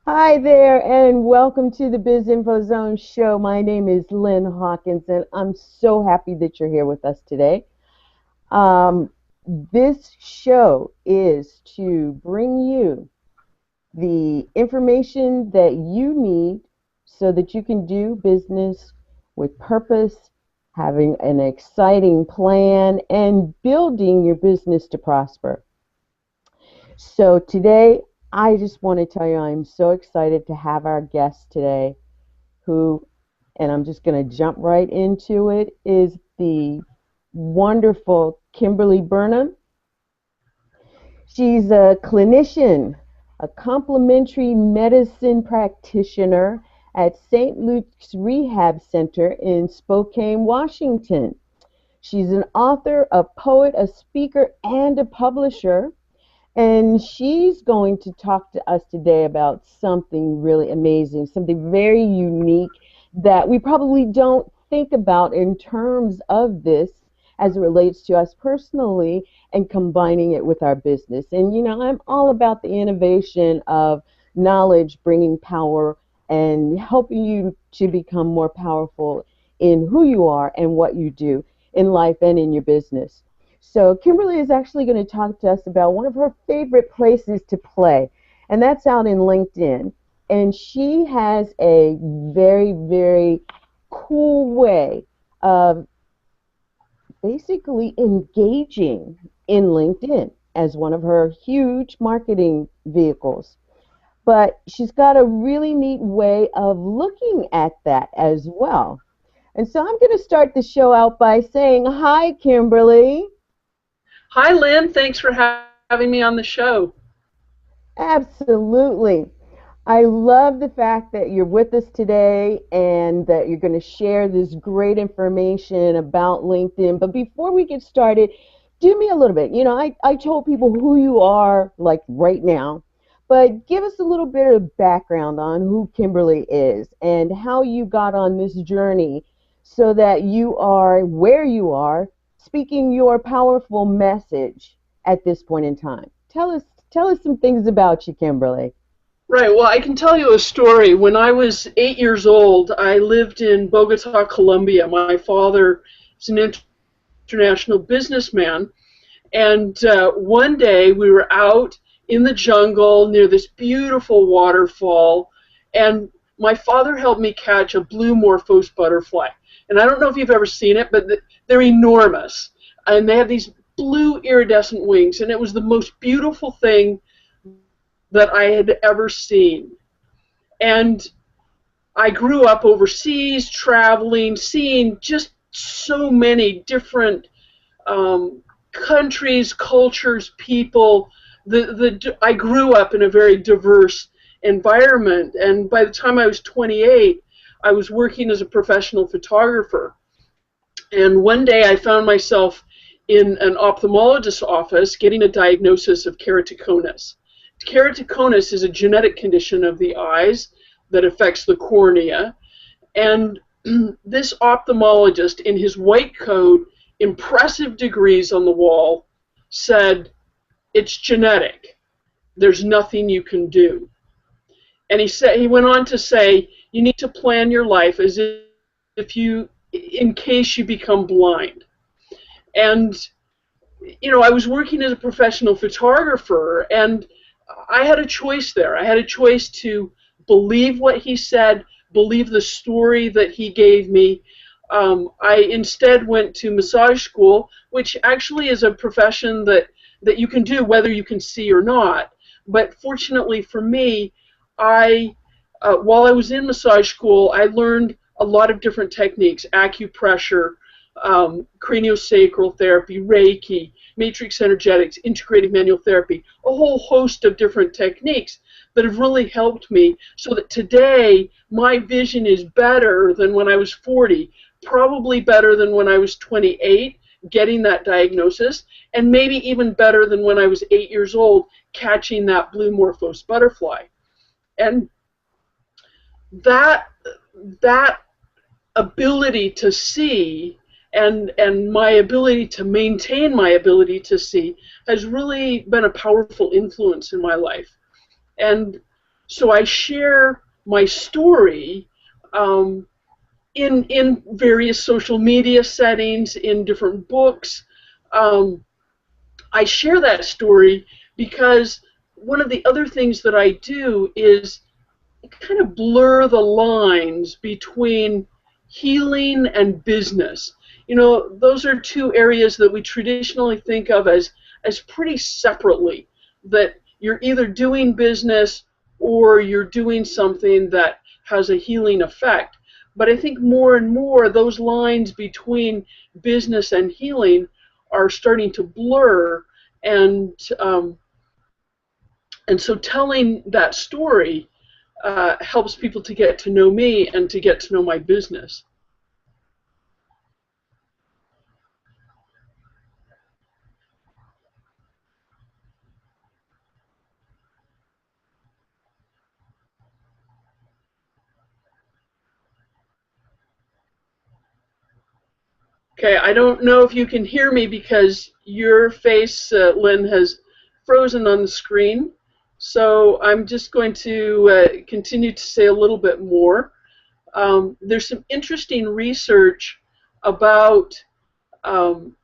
Hi there, and welcome to the BIZ Info Zone Show. My name is Lynn Hawkins, and I'm so happy that you're here with us today. Um, this show is to bring you the information that you need so that you can do business with purpose, having an exciting plan, and building your business to prosper. So today, I just want to tell you I'm so excited to have our guest today who, and I'm just going to jump right into it, is the wonderful Kimberly Burnham. She's a clinician, a complementary medicine practitioner at St. Luke's Rehab Center in Spokane, Washington. She's an author, a poet, a speaker, and a publisher. And she's going to talk to us today about something really amazing, something very unique that we probably don't think about in terms of this as it relates to us personally and combining it with our business. And, you know, I'm all about the innovation of knowledge bringing power and helping you to become more powerful in who you are and what you do in life and in your business. So Kimberly is actually going to talk to us about one of her favorite places to play, and that's out in LinkedIn. And she has a very, very cool way of basically engaging in LinkedIn as one of her huge marketing vehicles. But she's got a really neat way of looking at that as well. And so I'm going to start the show out by saying, hi, Kimberly. Hi, Lynn. Thanks for having me on the show. Absolutely. I love the fact that you're with us today and that you're going to share this great information about LinkedIn. But before we get started, do me a little bit. You know, I told people who you are, like right now, but give us a little bit of background on who Kimberly is and how you got on this journey so that you are where you are, speaking your powerful message at this point in time. Tell us some things about you, Kimberly. Right. Well, I can tell you a story. When I was 8 years old, I lived in Bogota, Colombia. My father is an international businessman. And one day we were out in the jungle near this beautiful waterfall. And my father helped me catch a blue morphose butterfly. And I don't know if you've ever seen it, but they're enormous. And they have these blue iridescent wings. And it was the most beautiful thing that I had ever seen. And I grew up overseas, traveling, seeing just so many different countries, cultures, people. I grew up in a very diverse environment, and by the time I was 28, I was working as a professional photographer. And one day I found myself in an ophthalmologist's office getting a diagnosis of keratoconus. Keratoconus is a genetic condition of the eyes that affects the cornea. And this ophthalmologist, in his white coat, impressive degrees on the wall, said, "It's genetic. There's nothing you can do." And he went on to say, "You need to plan your life as in case you become blind." And I was working as a professional photographer, and I had a choice there. I had a choice to believe what he said, believe the story that he gave me. I instead went to massage school, which actually is a profession that you can do whether you can see or not. But fortunately for me, while I was in massage school, I learned a lot of different techniques: acupressure, craniosacral therapy, Reiki, matrix energetics, integrative manual therapy, a whole host of different techniques that have really helped me so that today my vision is better than when I was 40, probably better than when I was 28 getting that diagnosis, and maybe even better than when I was 8 years old catching that blue morphose butterfly. And that ability to see and my ability to maintain my ability to see has really been a powerful influence in my life. And So I share my story in various social media settings, in different books. Um, I share that story because one of the other things that I do is kind of blur the lines between healing and business. You know, those are two areas that we traditionally think of as pretty separately, that you're either doing business or you're doing something that has a healing effect. But I think more and more those lines between business and healing are starting to blur, and um, and so telling that story helps people to get to know me and to get to know my business. Okay, I don't know if you can hear me because your face, Lynn, has frozen on the screen. So I'm just going to continue to say a little bit more. There's some interesting research about um,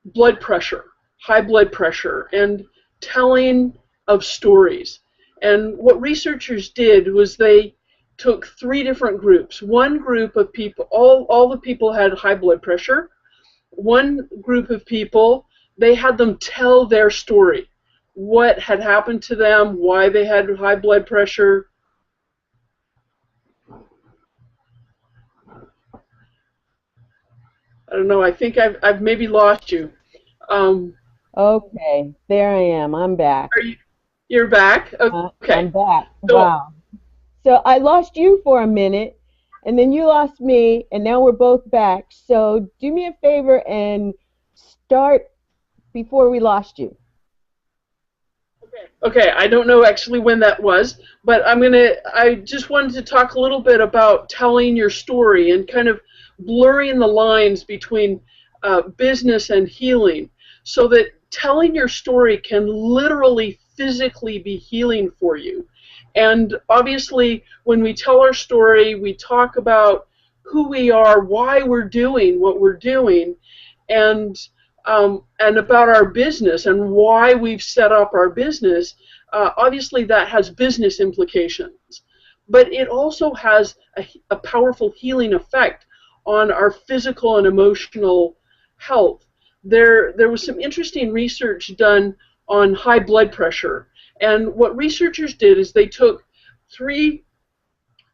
blood pressure, high blood pressure, and telling of stories. And what researchers did was they took three different groups. One group of people, all the people had high blood pressure. One group of people, they had them tell their story. What had happened to them, why they had high blood pressure. I don't know, I think I've maybe lost you. Um, Okay, there I am. I'm back. are you, you're back? I'm Okay. back. So Wow. So I lost you for a minute, and then you lost me, and now we're both back. So do me a favor and start before we lost you. okay, I don't know actually when that was, but I just wanted to talk a little bit about telling your story and kind of blurring the lines between business and healing, so that telling your story can literally physically be healing for you. And obviously, when we tell our story, we talk about who we are, why we're doing what we're doing, and and about our business and why we've set up our business. Obviously, that has business implications, but it also has a powerful healing effect on our physical and emotional health. There was some interesting research done on high blood pressure, and what researchers did is they took three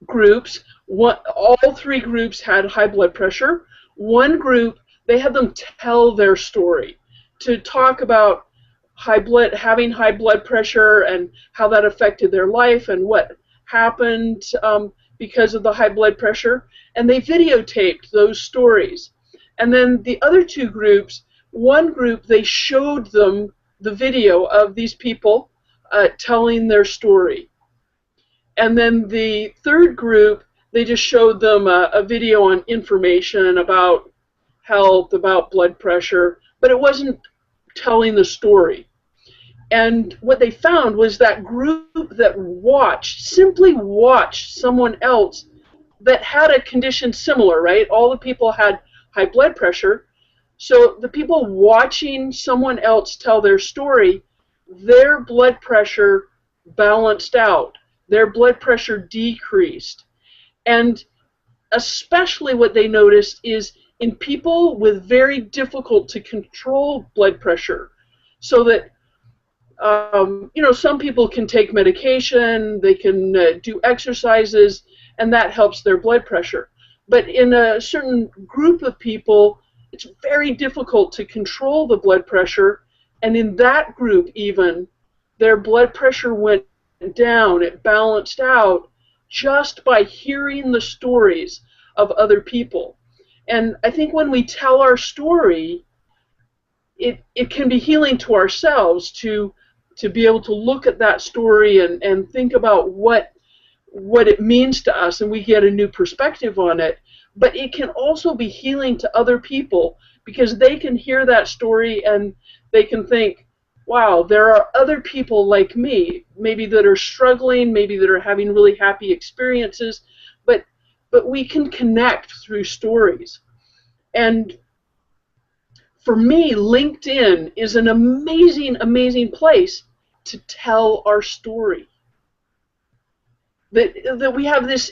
groups. All three groups had high blood pressure. One group, they had them tell their story, to talk about having high blood pressure and how that affected their life and what happened because of the high blood pressure. And they videotaped those stories. And then the other two groups, one group, they showed them the video of these people telling their story. And then the third group, they just showed them a video on information about health, about blood pressure, but it wasn't telling the story. And what they found was that group that simply watched someone else that had a condition similar, right? All the people had high blood pressure. So the people watching someone else tell their story, their blood pressure balanced out. Their blood pressure decreased. And especially what they noticed is in people with very difficult to control blood pressure. So that, some people can take medication, they can do exercises, and that helps their blood pressure. But in a certain group of people, it's very difficult to control the blood pressure, and in that group even, their blood pressure went down, it balanced out just by hearing the stories of other people. And I think when we tell our story, it can be healing to ourselves to be able to look at that story and think about what it means to us, and we get a new perspective on it. But it can also be healing to other people because they can hear that story and they can think, wow, there are other people like me, maybe that are struggling, maybe that are having really happy experiences, but we can connect through stories. And for me, LinkedIn is an amazing, amazing place to tell our story. That we have this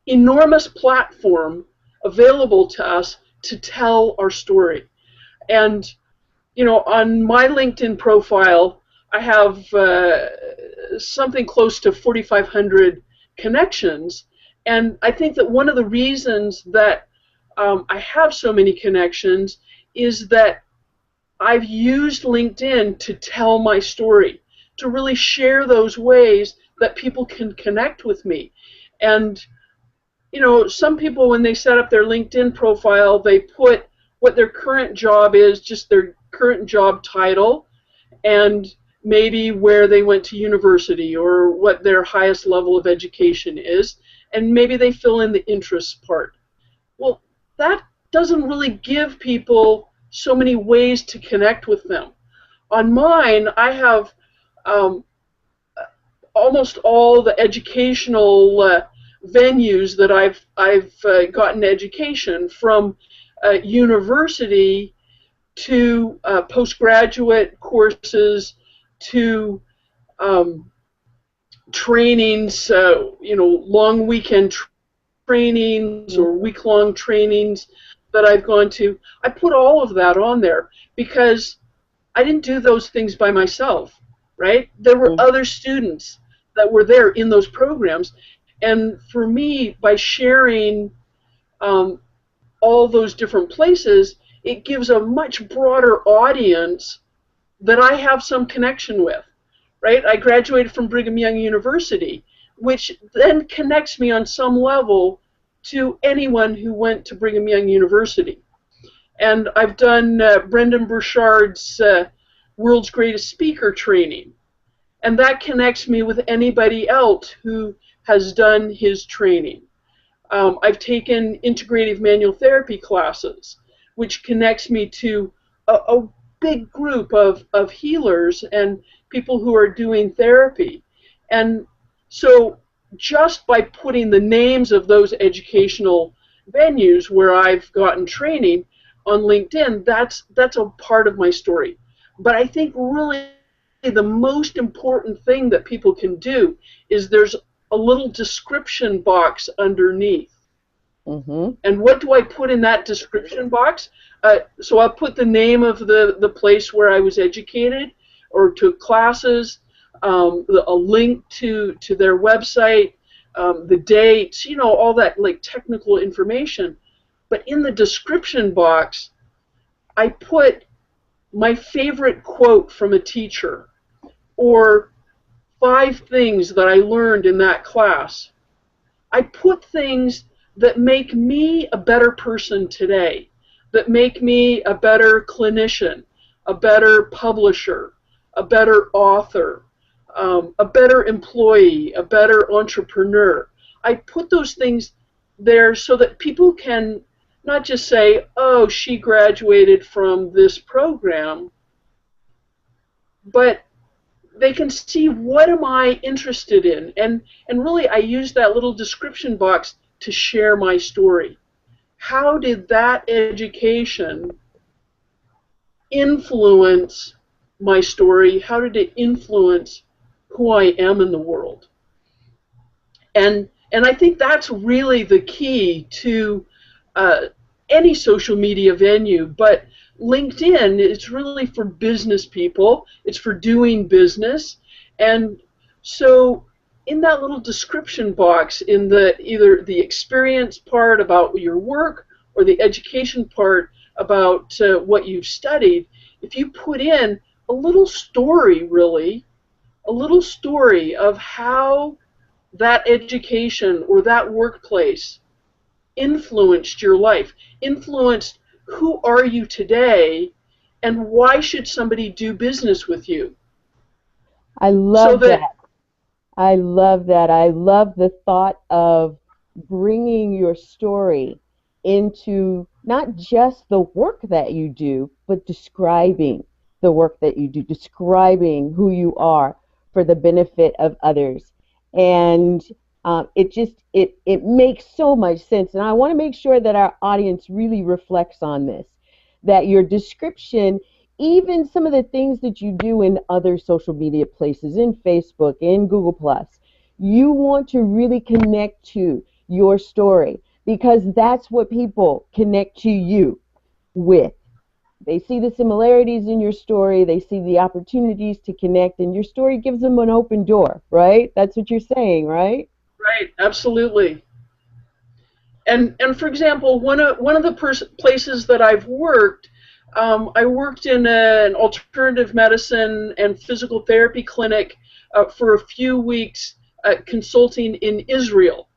enormous platform available to us to tell our story. And, you know, on my LinkedIn profile, I have something close to 4,500 connections. And I think that one of the reasons that I have so many connections is that I've used LinkedIn to tell my story, to really share those ways that people can connect with me. And, you know, some people, when they set up their LinkedIn profile, they put what their current job is, just their current job title, and maybe where they went to university or what their highest level of education is, and maybe they fill in the interests part. Well, that doesn't really give people so many ways to connect with them. On mine, I have um, almost all the educational venues that I've gotten education from, university to postgraduate courses to um, trainings, you know, long weekend trainings or week-long trainings that I've gone to. I put all of that on there because I didn't do those things by myself, right? There were other students that were there in those programs. And for me, by sharing all those different places, it gives a much broader audience that I have some connection with, right? I graduated from Brigham Young University, which then connects me on some level to anyone who went to Brigham Young University. And I've done Brendan Burchard's World's Greatest Speaker training, and that connects me with anybody else who has done his training. I've taken integrative manual therapy classes, which connects me to a big group of healers and people who are doing therapy. And so just by putting the names of those educational venues where I've gotten training on LinkedIn, that's a part of my story. But I think really the most important thing that people can do is there's a little description box underneath. And what do I put in that description box? So I'll put the name of the place where I was educated or took classes, a link to their website, the dates, you know, all that like technical information. But in the description box, I put my favorite quote from a teacher or 5 things that I learned in that class. I put things that make me a better person today, that make me a better clinician, a better publisher, a better author, a better employee, a better entrepreneur. I put those things there so that people can not just say, oh, she graduated from this program, but they can see what am I interested in. And really I use that little description box to share my story. How did that education influence my story? How did it influence who I am in the world? And I think that's really the key to any social media venue. But LinkedIn, it's really for business people. It's for doing business. And so in that little description box, in the either the experience part about your work or the education part about what you've studied, if you put in a little story, really, a little story of how that education or that workplace influenced your life, influenced who are you today, and why should somebody do business with you? I So love that, that. I love that. I love the thought of bringing your story into not just the work that you do, but describing the work that you do, describing who you are for the benefit of others. And it makes so much sense. And I want to make sure that our audience really reflects on this, that your description, even some of the things that you do in other social media places, in Facebook, in Google Plus, you want to really connect to your story, because that's what people connect to you with. They see the similarities in your story, they see the opportunities to connect, and your story gives them an open door, right? That's what you're saying, right? Right, absolutely. And for example, one of the places that I've worked, I worked in an alternative medicine and physical therapy clinic for a few weeks, consulting in Israel.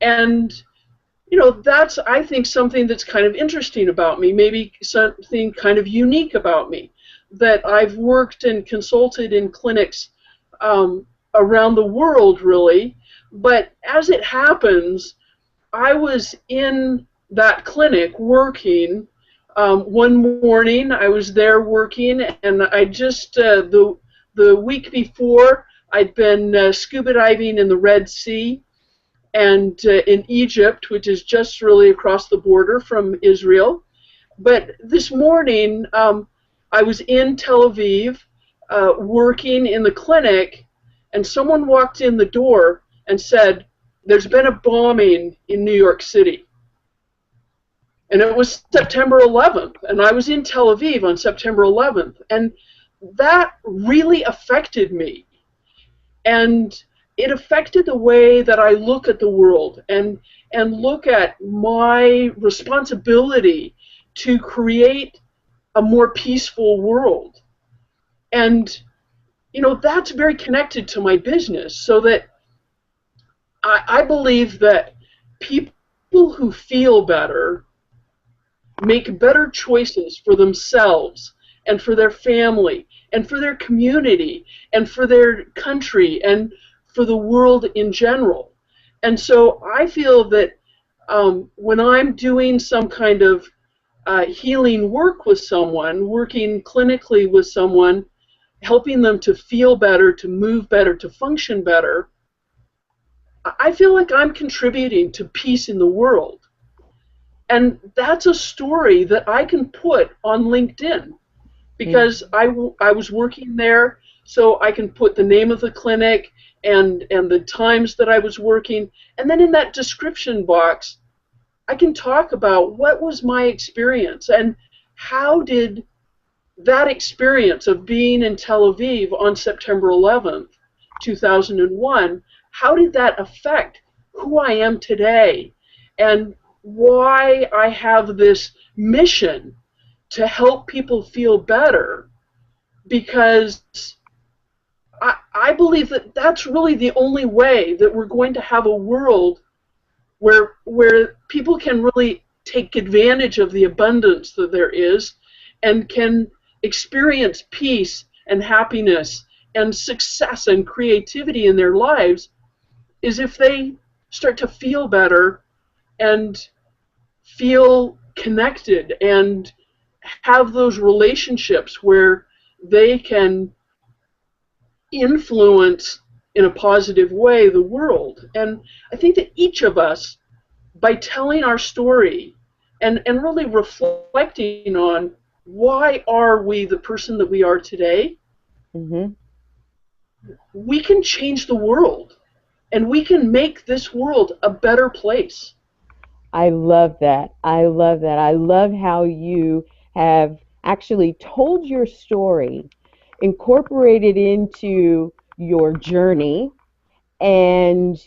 And that's, I think, something that's kind of interesting about me, maybe something kind of unique about me, that I've worked and consulted in clinics around the world, really. But as it happens, I was in that clinic working. One morning I was there working, and I just, the week before, I'd been scuba diving in the Red Sea and in Egypt, which is just really across the border from Israel. But this morning, I was in Tel Aviv working in the clinic, and someone walked in the door and said, "There's been a bombing in New York City." And it was September 11th, and I was in Tel Aviv on September 11th, and that really affected me. And it affected the way that I look at the world and look at my responsibility to create a more peaceful world. And, that's very connected to my business, so that I believe that people who feel better make better choices for themselves and for their family and for their community and for their country and for the world in general. And so I feel that when I'm doing some kind of healing work with someone, working clinically with someone, helping them to feel better, to move better, to function better, I feel like I'm contributing to peace in the world. And that's a story that I can put on LinkedIn, because I was working there, so I can put the name of the clinic and the times that I was working. And then in that description box, I can talk about what was my experience and how did that experience of being in Tel Aviv on September 11th, 2001, how did that affect who I am today and why I have this mission to help people feel better, because I believe that that's really the only way that we're going to have a world where people can really take advantage of the abundance that there is and can experience peace and happiness and success and creativity in their lives, is if they start to feel better and feel connected and have those relationships where they can influence in a positive way the world. And I think that each of us, by telling our story and really reflecting on why are we the person that we are today, we can change the world and we can make this world a better place. I love that. I love that. I love how you have actually told your story, incorporated into your journey, and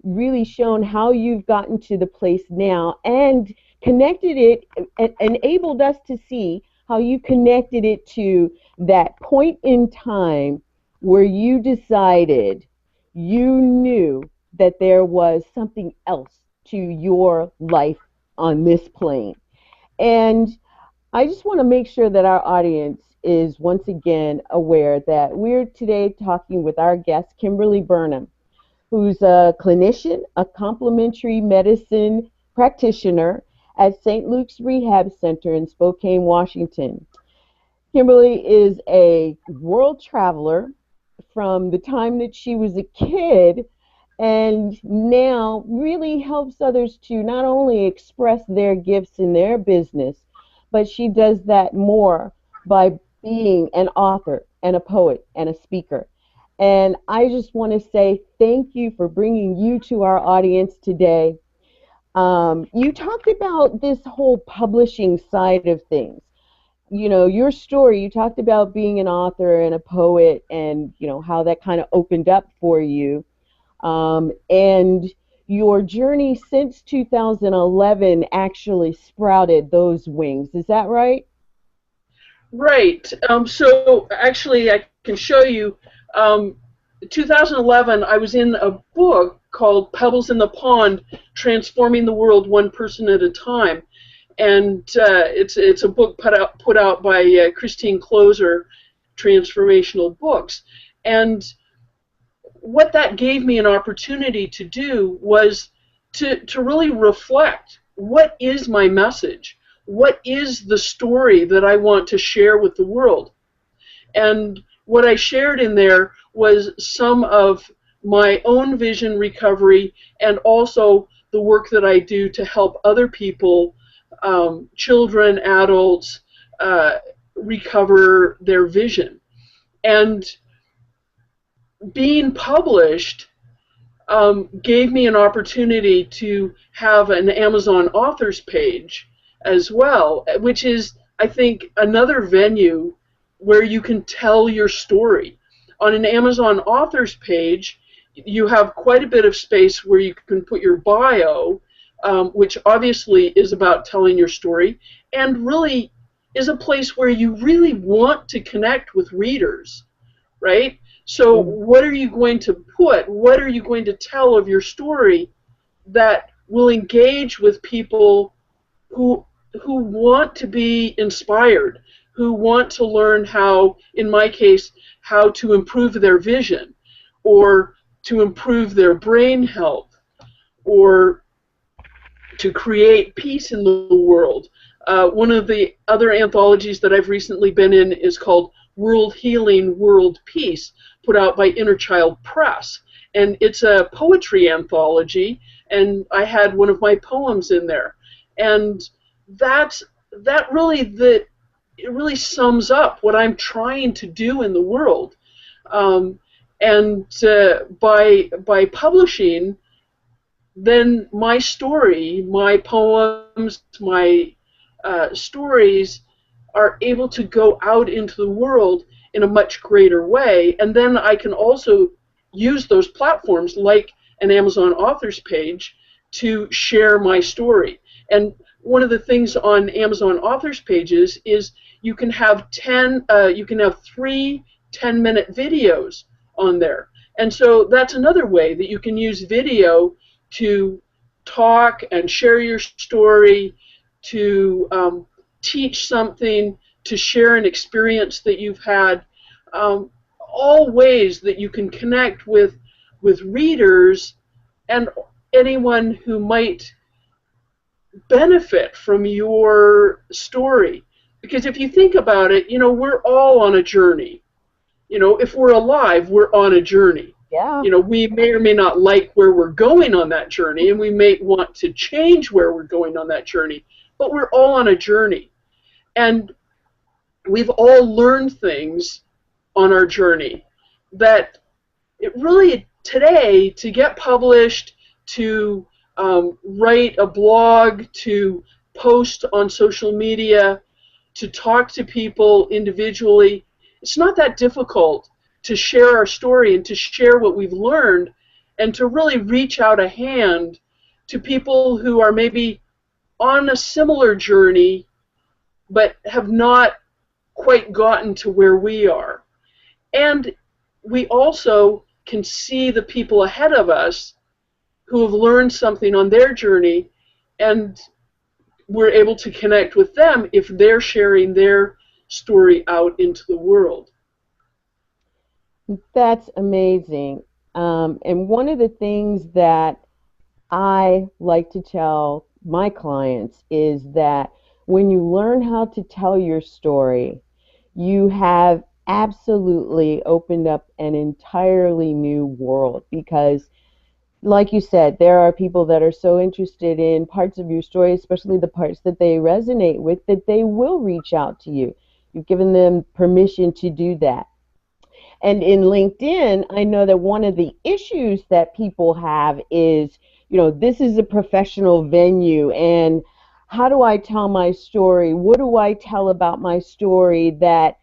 really shown how you've gotten to the place now, and connected it, and enabled us to see how you connected it to that point in time where you decided, you knew that there was something else to your life on this plane. And I just want to make sure that our audience is once again aware that we're today talking with our guest, Kimberly Burnham, who's a clinician, a complementary medicine practitioner at St. Luke's Rehab Center in Spokane, Washington. Kimberly is a world traveler from the time that she was a kid and now really helps others to not only express their gifts in their business, but she does that more by being an author and a poet and a speaker. And I just want to say thank you for bringing you to our audience today. You talked about this whole publishing side of things. You know, your story, you talked about being an author and a poet and, you know, how that kind of opened up for you. And your journey since 2011 actually sprouted those wings. Is that right? Right. So actually, I can show you. 2011, I was in a book called Pebbles in the Pond: Transforming the World One Person at a Time, and it's a book put out by Christine Closer, Transformational Books, and what that gave me an opportunity to do was to really reflect, what is my message? What is the story that I want to share with the world? And what I shared in there was some of my own vision recovery and also the work that I do to help other people, children, adults, recover their vision. And being published gave me an opportunity to have an Amazon authors page as well, which is, I think, another venue where you can tell your story. On an Amazon authors page, you have quite a bit of space where you can put your bio, which obviously is about telling your story, and really is a place where you really want to connect with readers, right? So what are you going to put? What are you going to tell of your story that will engage with people who want to be inspired, who want to learn how, in my case, how to improve their vision or to improve their brain health or to create peace in the world. One of the other anthologies that I've recently been in is called World Healing, World Peace, put out by Inner Child Press. And it's a poetry anthology, and I had one of my poems in there. And that really sums up what I'm trying to do in the world. And by publishing, then my story, my poems, my stories are able to go out into the world in a much greater way. And then I can also use those platforms like an Amazon authors page to share my story. And one of the things on Amazon authors pages is you can have 3 10-minute videos on there. And so that's another way that you can use video to talk and share your story, to teach something, to share an experience that you've had, all ways that you can connect with readers and anyone who might benefit from your story. Because if you think about it, you know, we're all on a journey. You know, if we're alive, we're on a journey. Yeah. You know, we may or may not like where we're going on that journey, and we may want to change where we're going on that journey, but we're all on a journey. And we've all learned things on our journey that it really, today, to get published, to write a blog, to post on social media, to talk to people individually, it's not that difficult to share our story and to share what we've learned and to really reach out a hand to people who are maybe on a similar journey but have not quite gotten to where we are. And we also can see the people ahead of us who have learned something on their journey, and we're able to connect with them if they're sharing their story out into the world. That's amazing. And one of the things that I like to tell my clients is that when you learn how to tell your story, you have absolutely opened up an entirely new world because, like you said, there are people that are so interested in parts of your story, especially the parts that they resonate with, that they will reach out to you. You've given them permission to do that. And in LinkedIn, I know that one of the issues that people have is, this is a professional venue, and how do I tell my story? What do I tell about my story that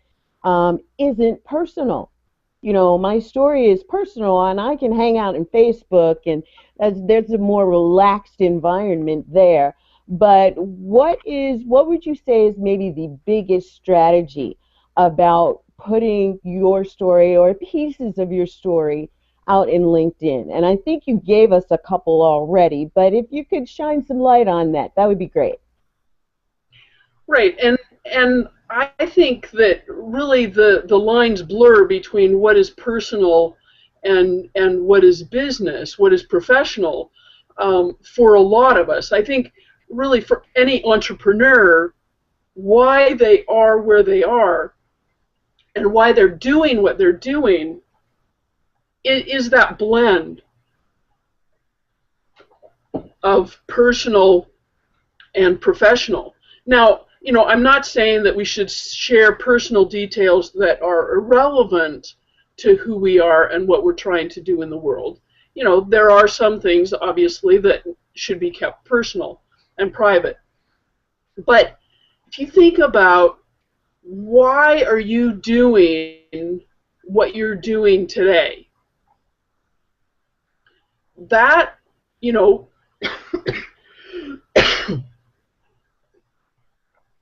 isn't personal? My story is personal, and I can hang out in Facebook, and there's a more relaxed environment there. But what would you say is maybe the biggest strategy about putting your story or pieces of your story out in LinkedIn? And I think you gave us a couple already, but if you could shine some light on that, that would be great. Right, and I think that really the lines blur between what is personal and what is business, what is professional, for a lot of us. I think really for any entrepreneur, why they are where they are and why they're doing what they're doing is that blend of personal and professional. Now, I'm not saying that we should share personal details that are irrelevant to who we are and what we're trying to do in the world. There are some things, obviously, that should be kept personal and private. But if you think about why are you doing what you're doing today, that,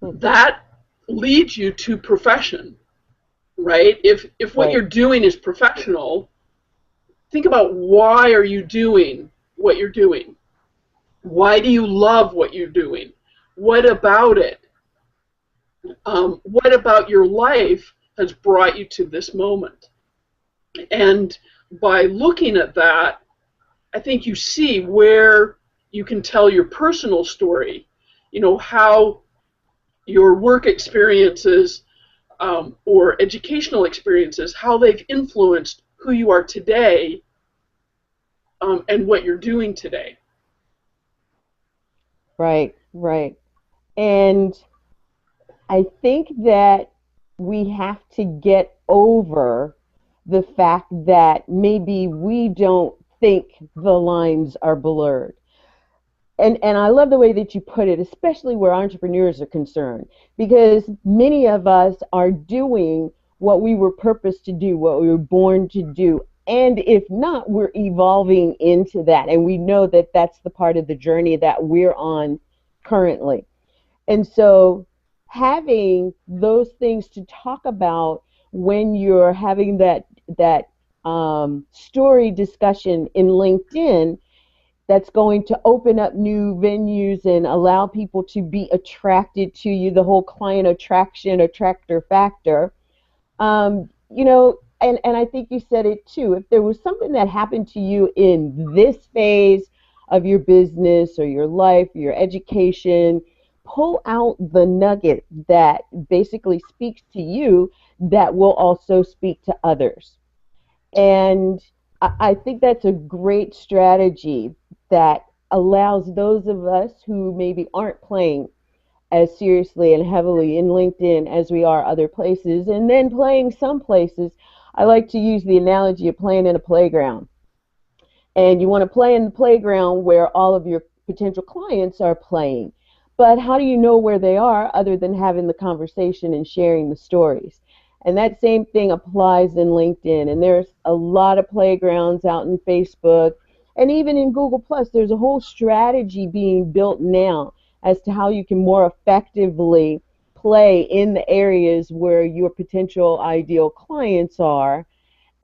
that leads you to profession, right? If what Right. you're doing is professional, think about why are you doing what you're doing? Why do you love what you're doing? What about it? What about your life has brought you to this moment? And by looking at that, I think you see where you can tell your personal story, how your work experiences or educational experiences, how they've influenced who you are today and what you're doing today. Right, right. And I think that we have to get over the fact that maybe we don't think the lines are blurred. And I love the way that you put it, especially where entrepreneurs are concerned, because many of us are doing what we were purposed to do, what we were born to do. And if not, we're evolving into that. And we know that that's the part of the journey that we're on currently. And so having those things to talk about when you're having that story discussion in LinkedIn, that's going to open up new venues and allow people to be attracted to you, the whole client attraction, attractor factor. And I think you said it too. If there was something that happened to you in this phase of your business or your life, your education, pull out the nugget that basically speaks to you that will also speak to others. And I think that's a great strategy that allows those of us who maybe aren't playing as seriously and heavily in LinkedIn as we are other places, and then playing some places. I like to use the analogy of playing in a playground. And you want to play in the playground where all of your potential clients are playing. But how do you know where they are other than having the conversation and sharing the stories? And that same thing applies in LinkedIn. And there's a lot of playgrounds out in Facebook. And even in Google Plus, there's a whole strategy being built now as to how you can more effectively play in the areas where your potential ideal clients are,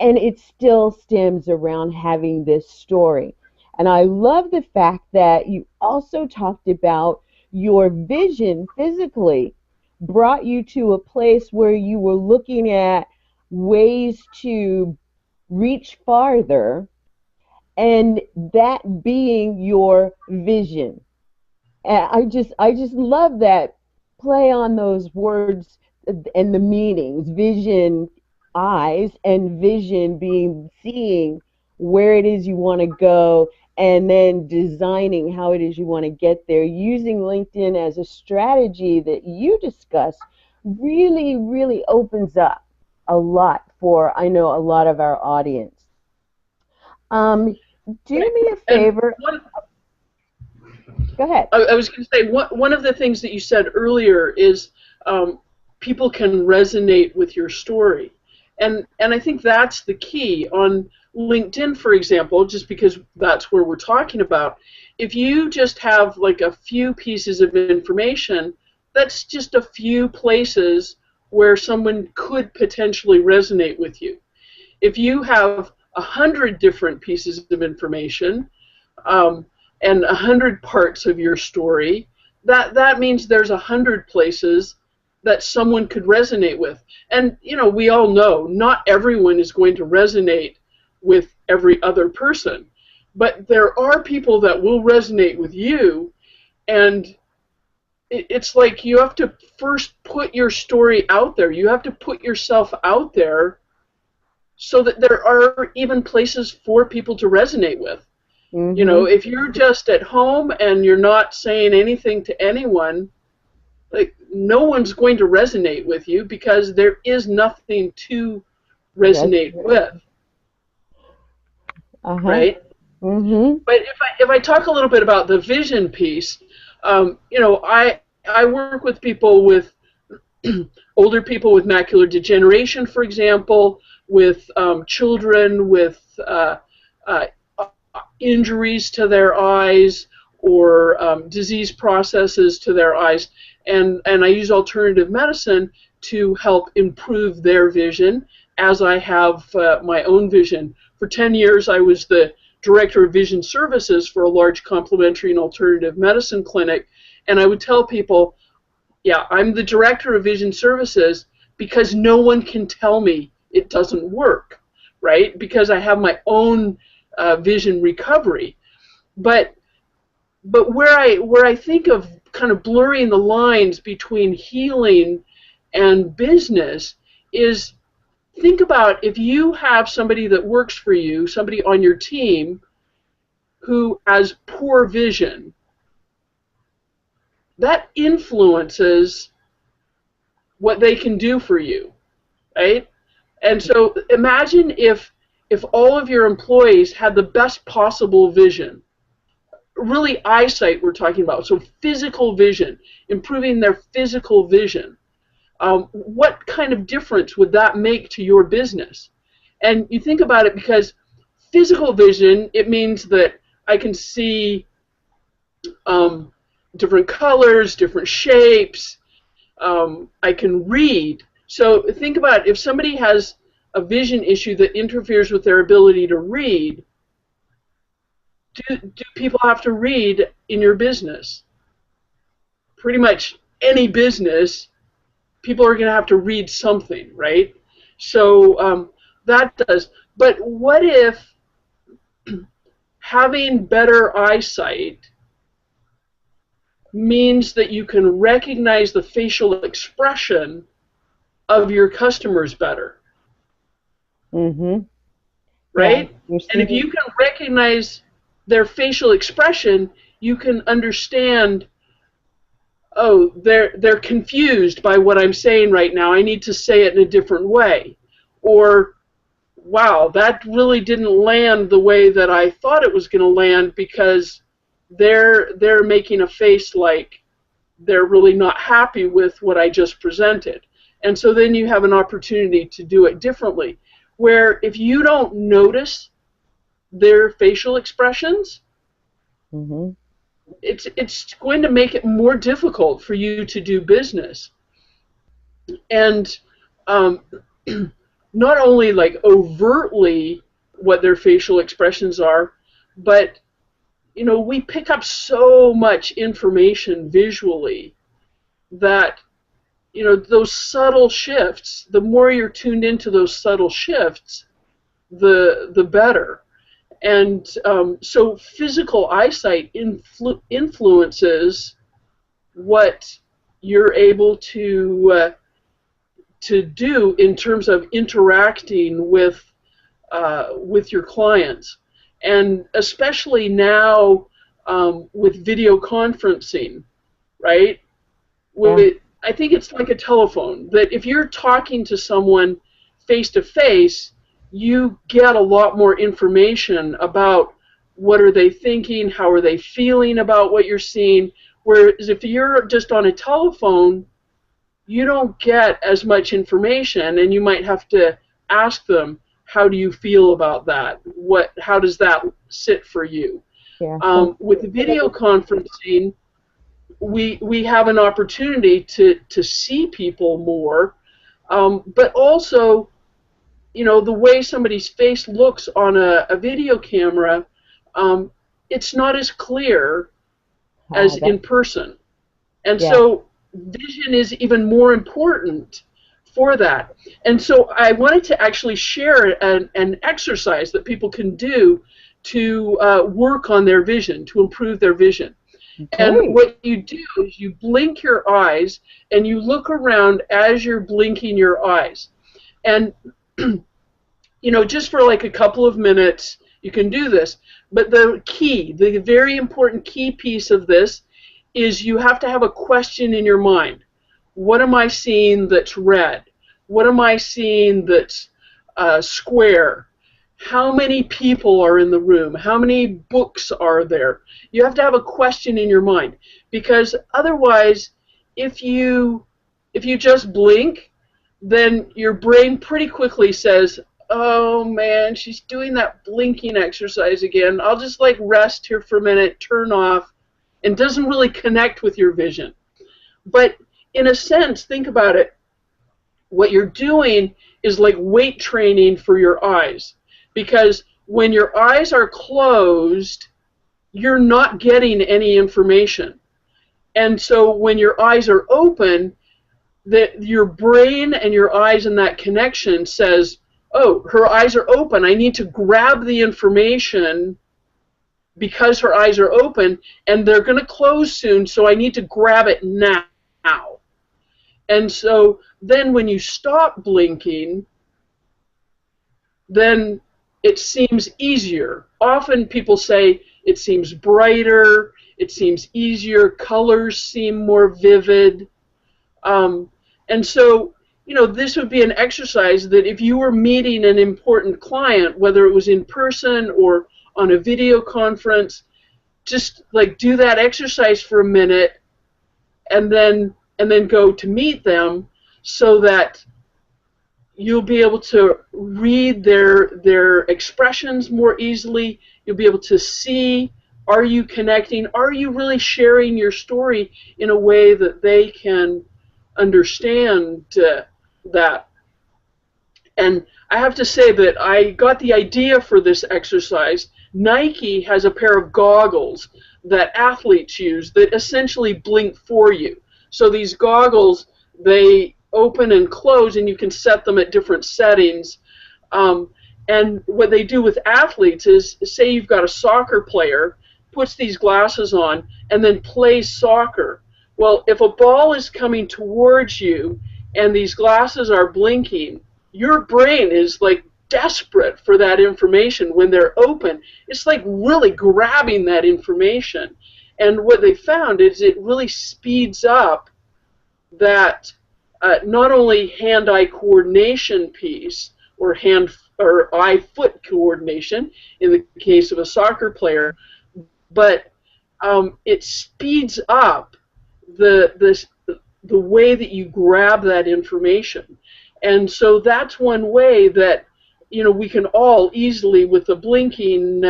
and it still stems around having this story. And I love the fact that you also talked about your vision physically brought you to a place where you were looking at ways to reach farther, and that being your vision. And I just love that play on those words and the meanings, vision, eyes, and vision being seeing where it is you want to go, and then designing how it is you want to get there, using LinkedIn as a strategy that you discuss really, really opens up a lot for, I know, a lot of our audience. Um, do me a And favor. Go ahead. I was going to say, one of the things that you said earlier is people can resonate with your story. And I think that's the key. On LinkedIn, for example, just because that's where we're talking about, if you just have like a few pieces of information, that's just a few places where someone could potentially resonate with you. If you have 100 different pieces of information, and 100 parts of your story, that means there's 100 places that someone could resonate with. And we all know not everyone is going to resonate with every other person, but there are people that will resonate with you, and it's like you have to first put your story out there. You have to put yourself out there so that there are even places for people to resonate with. Mm-hmm. If you're just at home and you're not saying anything to anyone, like no one's going to resonate with you because there is nothing to That's resonate true. with, Uh-huh. right? Mm-hmm. But if I talk a little bit about the vision piece, I work with people with older people with macular degeneration, for example, with children with uh, injuries to their eyes or disease processes to their eyes, and I use alternative medicine to help improve their vision as I have my own vision. For 10 years I was the director of vision services for a large complementary and alternative medicine clinic, and I would tell people, yeah, I'm the director of vision services because no one can tell me it doesn't work, right? Because I have my own vision recovery. But where I think of kind of blurring the lines between healing and business is, think about if you have somebody that works for you, somebody on your team who has poor vision, that influences what they can do for you, right? And so imagine if all of your employees had the best possible vision, really eyesight we're talking about, so physical vision, improving their physical vision. What kind of difference would that make to your business? And you think about it, because physical vision, it means that I can see different colors, different shapes. I can read. So think about if somebody has a vision issue that interferes with their ability to read, do people have to read in your business? Pretty much any business, people are going to have to read something, right? So that does. But what if having better eyesight means that you can recognize the facial expression of your customers better, Mm-hmm. Yeah. right? You're And if seeing. you can recognize their facial expression, you can understand, oh, they're confused by what I'm saying right now. I need to say it in a different way. Or, wow, that really didn't land the way that I thought it was going to land, because they're making a face like they're really not happy with what I just presented. And so then you have an opportunity to do it differently, where if you don't notice their facial expressions, Mm-hmm. it's going to make it more difficult for you to do business. And um, not only like overtly what their facial expressions are, but we pick up so much information visually that those subtle shifts, the more you're tuned into those subtle shifts, the better. And so physical eyesight influences what you're able to to do in terms of interacting with your clients, and especially now with video conferencing, right? Yeah. I think it's like a telephone, that if you're talking to someone face to face, you get a lot more information about what are they thinking, how are they feeling about what you're seeing. Whereas if you're just on a telephone, you don't get as much information, and you might have to ask them, how do you feel about that? How does that sit for you? Yeah. With the video conferencing, we have an opportunity to see people more, but also, the way somebody's face looks on a video camera, it's not as clear as That, in person. And yeah. so vision is even more important for that. And so I wanted to actually share an exercise that people can do to work on their vision, to improve their vision. And Great. what you do is you blink your eyes and you look around as you're blinking your eyes. And, just for like a couple of minutes, you can do this. But the very important key piece of this is you have to have a question in your mind. What am I seeing that's red? What am I seeing that's square? How many people are in the room? How many books are there? You have to have a question in your mind, because otherwise, if you just blink, then your brain pretty quickly says, oh man, she's doing that blinking exercise again. I'll just like rest here for a minute, turn off, and doesn't really connect with your vision. But in a sense, think about it. What you're doing is like weight training for your eyes, because when your eyes are closed, you're not getting any information. And so when your eyes are open, your brain and your eyes and that connection says, oh, her eyes are open. I need to grab the information because her eyes are open, and they're going to close soon, so I need to grab it now. And so then when you stop blinking, then it seems easier. Often people say it seems brighter, it seems easier, colors seem more vivid. And so, this would be an exercise that if you were meeting an important client, whether it was in person or on a video conference, just like do that exercise for a minute and then go to meet them, so that you'll be able to read their expressions more easily. You'll be able to see, are you connecting? Are you really sharing your story in a way that they can understand that? And I have to say that I got the idea for this exercise. Nike has a pair of goggles that athletes use that essentially blink for you. So these goggles, they open and close, and you can set them at different settings. And what they do with athletes is, say you've got a soccer player, puts these glasses on, and then plays soccer. Well, if a ball is coming towards you and these glasses are blinking, your brain is like desperate for that information when they're open. It's like really grabbing that information. And what they found is it really speeds up that not only hand-eye coordination piece, or eye-foot coordination in the case of a soccer player, but it speeds up the way that you grab that information. And so that's one way that we can all easily, with the blinking,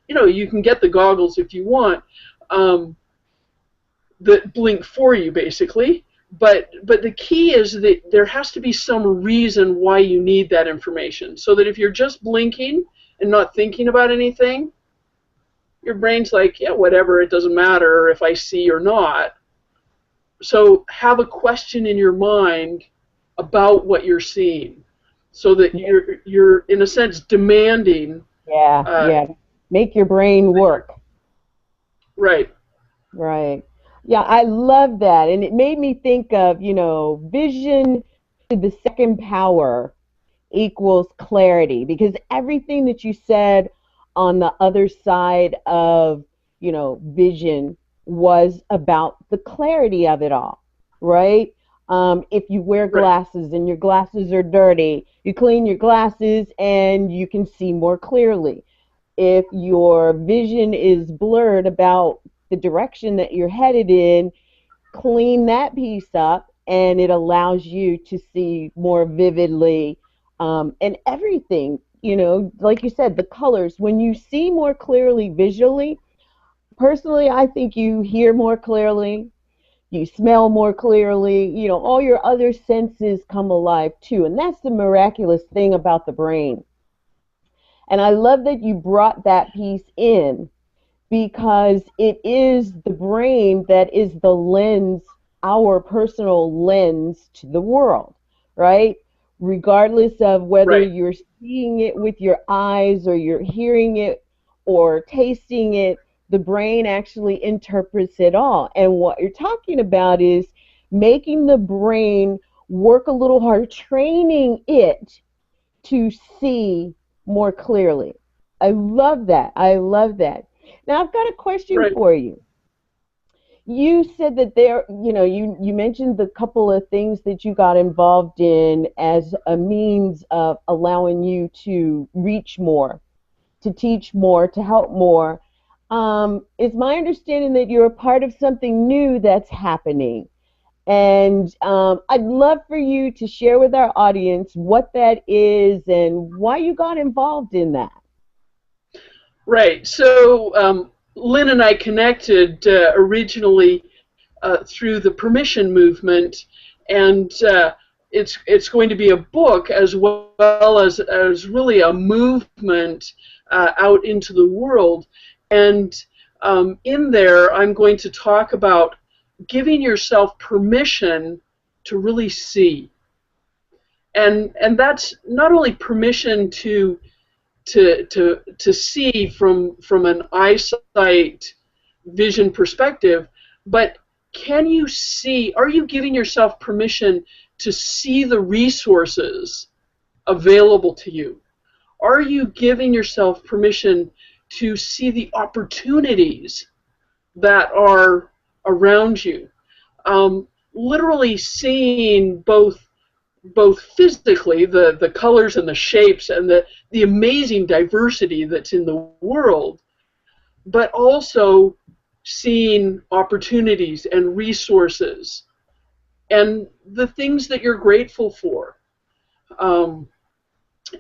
you can get the goggles if you want, that blink for you basically. But the key is that there has to be some reason why you need that information, so that if you're just blinking and not thinking about anything, your brain's like, yeah, whatever, it doesn't matter if I see or not. So have a question in your mind about what you're seeing, so that you're in a sense demanding. Yeah. Make your brain work. Right. Right. Yeah, I love that. And it made me think of, vision the second power equals clarity, because everything that you said on the other side of, vision was about the clarity of it all, right? If you wear Right. glasses and your glasses are dirty, you clean your glasses and you can see more clearly. If your vision is blurred about the direction that you're headed in, clean that piece up and it allows you to see more vividly, and everything, like you said, the colors. When you see more clearly visually, personally, I think you hear more clearly, you smell more clearly, all your other senses come alive too. And that's the miraculous thing about the brain. And I love that you brought that piece in, because it is the brain that is the lens, our personal lens to the world, right? Regardless of whether Right. you're seeing it with your eyes or you're hearing it or tasting it, the brain actually interprets it all. And what you're talking about is making the brain work a little harder, training it to see more clearly. I love that. I love that. Now I've got a question Right. for you. You said that you mentioned the couple of things that you got involved in as a means of allowing you to reach more, to teach more, to help more. It's my understanding that you're a part of something new that's happening. And I'd love for you to share with our audience what that is and why you got involved in that. Right. So Lynn and I connected originally through the permission movement, and it's going to be a book as well as really a movement out into the world. And in there, I'm going to talk about giving yourself permission to really see, and that's not only permission to see from an eyesight vision perspective, but can you see, are you giving yourself permission to see the resources available to you? Are you giving yourself permission to see the opportunities that are around you? Literally seeing both physically the colors and the shapes and the amazing diversity that's in the world, but also seeing opportunities and resources and the things that you're grateful for. Um,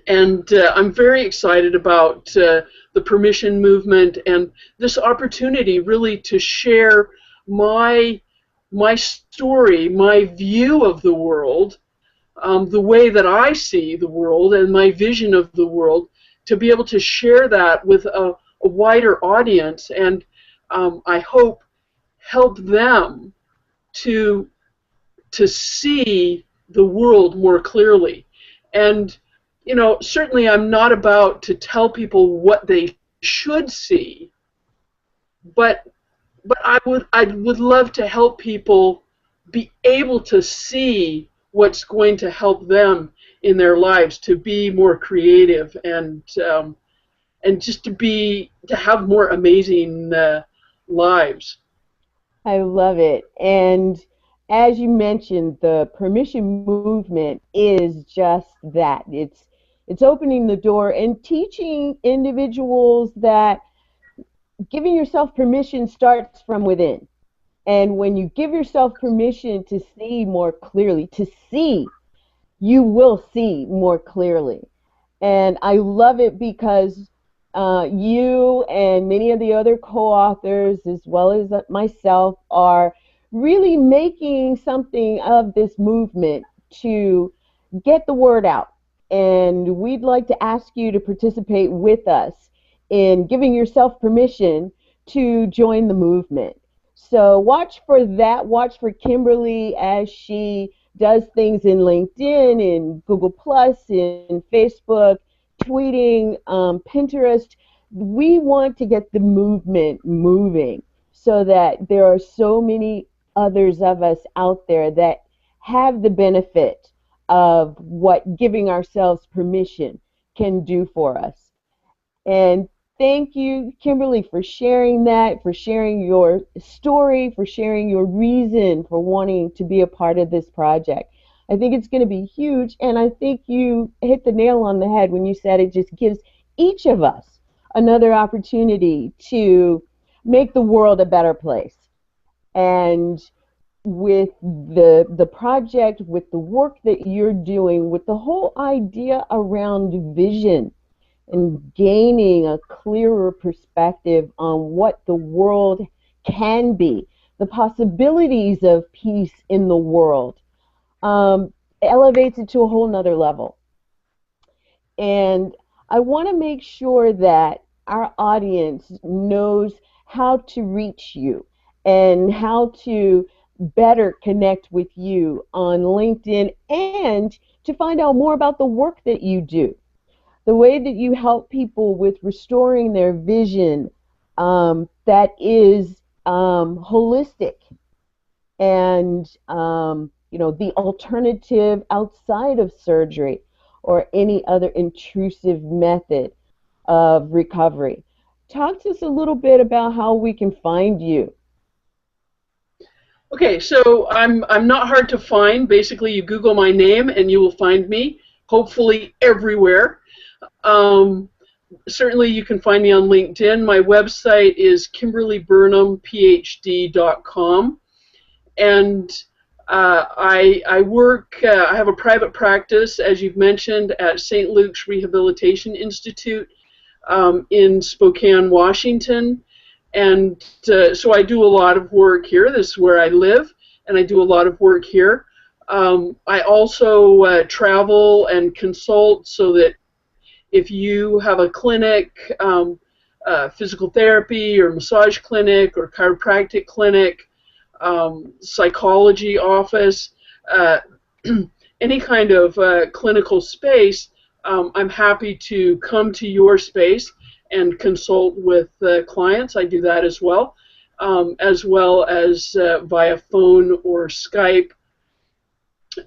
and I'm very excited about the permission movement and this opportunity really to share my story, my view of the world, the way that I see the world and my vision of the world, to be able to share that with a wider audience, and I hope help them to see the world more clearly. And certainly I'm not about to tell people what they should see, but I would love to help people be able to see what's going to help them in their lives to be more creative and just to have more amazing lives. I love it. And as you mentioned, the permission movement is just that. It's opening the door and teaching individuals that giving yourself permission starts from within. And when you give yourself permission to see more clearly, to see, you will see more clearly. And I love it because you and many of the other co-authors, as well as myself, are really making something of this movement to get the word out. And we'd like to ask you to participate with us in giving yourself permission to join the movement. So watch for that. Watch for Kimberly as she does things in LinkedIn, in Google Plus, in Facebook, tweeting, Pinterest. We want to get the movement moving so that there are so many others of us out there that have the benefit of what giving ourselves permission can do for us. And thank you, Kimberly, for sharing that, for sharing your story, for sharing your reason for wanting to be a part of this project. I think it's going to be huge, and I think you hit the nail on the head when you said it just gives each of us another opportunity to make the world a better place. And with the project, with the work that you're doing, with the whole idea around vision and gaining a clearer perspective on what the world can be, the possibilities of peace in the world, elevates it to a whole nother level. And I want to make sure that our audience knows how to reach you and how to better connect with you on LinkedIn and to find out more about the work that you do, the way that you help people with restoring their vision, that is holistic and the alternative outside of surgery or any other intrusive method of recovery. Talk to us a little bit about how we can find you. Okay, so I'm not hard to find. Basically, you Google my name and you will find me, hopefully everywhere. Certainly you can find me on LinkedIn. My website is kimberlyburnhamphd.com. And I work, I have a private practice, as you've mentioned, at St. Luke's Rehabilitation Institute in Spokane, Washington. And so I do a lot of work here. This is where I live, and I do a lot of work here. I also travel and consult so that if you have a clinic, physical therapy or massage clinic or chiropractic clinic, psychology office, any kind of clinical space, I'm happy to come to your space and consult with clients. I do that as well as via phone or Skype.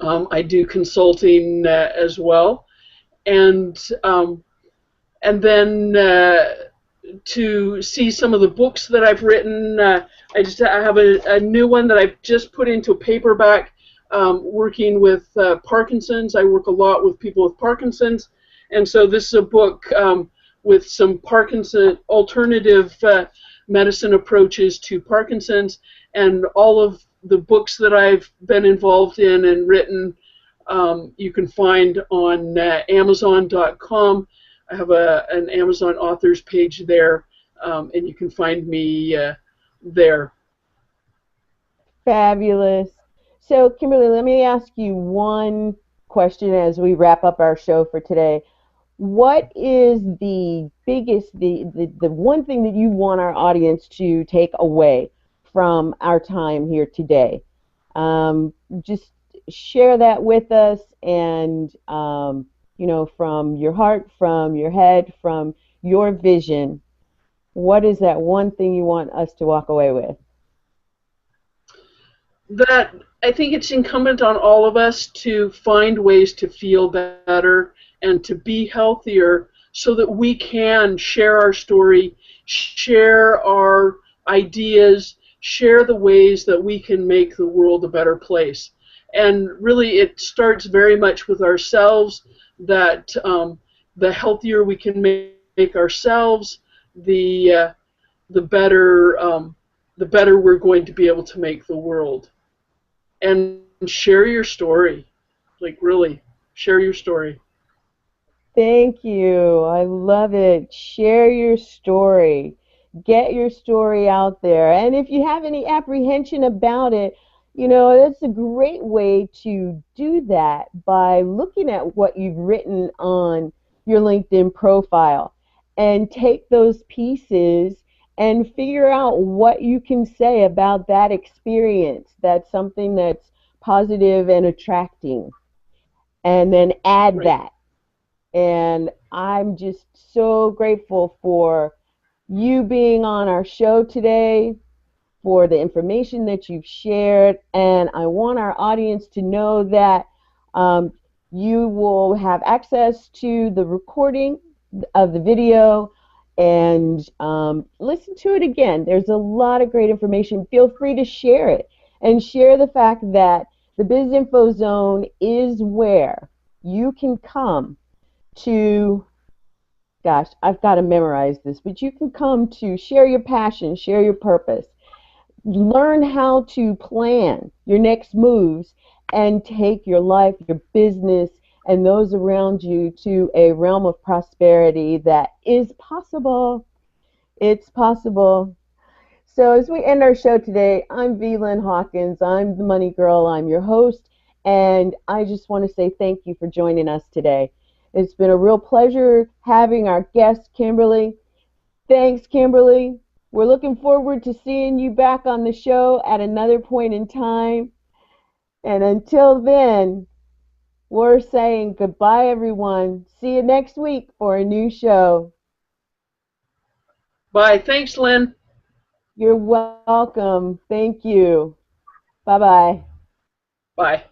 I do consulting as well. And then to see some of the books that I've written, I have a new one that I've just put into paperback, working with Parkinson's. I work a lot with people with Parkinson's, and so this is a book with some Parkinson alternative medicine approaches to Parkinson's, and all of the books that I've been involved in and written you can find on Amazon.com. I have an Amazon authors page there, and you can find me there. Fabulous. So, Kimberly, let me ask you one question as we wrap up our show for today. What is the biggest, the one thing that you want our audience to take away from our time here today? Just share that with us, and from your heart, from your head, from your vision, what is that one thing you want us to walk away with? That I think it's incumbent on all of us to find ways to feel better and to be healthier so that we can share our story, share our ideas, share the ways that we can make the world a better place. And really it starts very much with ourselves, that the healthier we can make ourselves, the better we're going to be able to make the world. And share your story. Like, really, share your story. Thank you. I love it. Share your story. Get your story out there. And if you have any apprehension about it, that's a great way to do that by looking at what you've written on your LinkedIn profile and take those pieces and figure out what you can say about that experience. That's something that's positive and attracting. And then add Right. that. And I'm just so grateful for you being on our show today, for the information that you've shared. And I want our audience to know that You will have access to the recording of the video and listen to it again. There's a lot of great information. Feel free to share it and share the fact that the Biz Info Zone is where you can come to, gosh, I've got to memorize this, but you can come to share your passion, share your purpose, learn how to plan your next moves, and take your life, your business, and those around you to a realm of prosperity that is possible. It's possible. So as we end our show today, I'm V. Lynn Hawkins. I'm the Money Girl. I'm your host, and I just want to say thank you for joining us today. It's been a real pleasure having our guest, Kimberly. Thanks, Kimberly. We're looking forward to seeing you back on the show at another point in time. And until then, we're saying goodbye, everyone. See you next week for a new show. Bye. Thanks, Lynn. You're welcome. Thank you. Bye-bye. Bye.